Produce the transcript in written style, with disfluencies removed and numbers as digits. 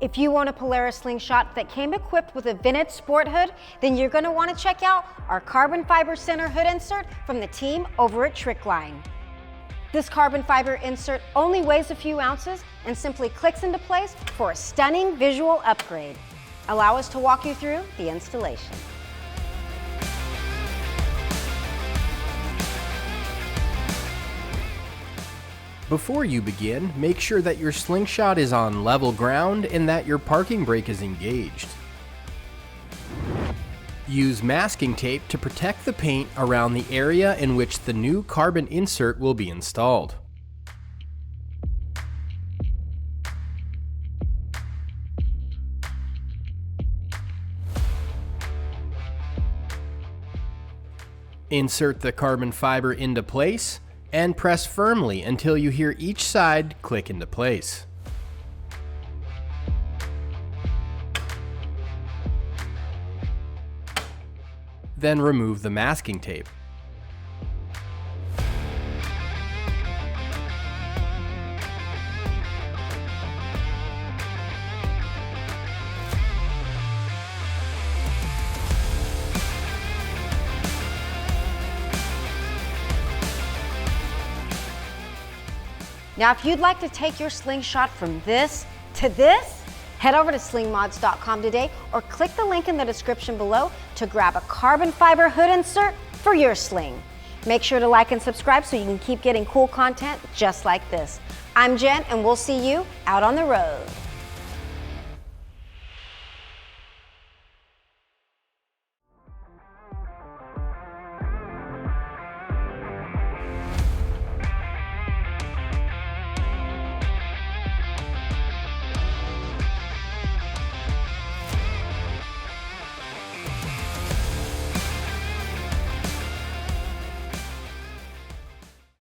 If you own a Polaris Slingshot that came equipped with a vented sport hood, then you're going to want to check out our carbon fiber center hood insert from the team over at Tricline. This carbon fiber insert only weighs a few ounces and simply clicks into place for a stunning visual upgrade. Allow us to walk you through the installation. Before you begin, make sure that your Slingshot is on level ground and that your parking brake is engaged. Use masking tape to protect the paint around the area in which the new carbon insert will be installed. Insert the carbon fiber into place and press firmly until you hear each side click into place. Then remove the masking tape. Now, if you'd like to take your Slingshot from this to this, head over to slingmods.com today or click the link in the description below to grab a carbon fiber hood insert for your sling. Make sure to like and subscribe so you can keep getting cool content just like this. I'm Jen, and we'll see you out on the road.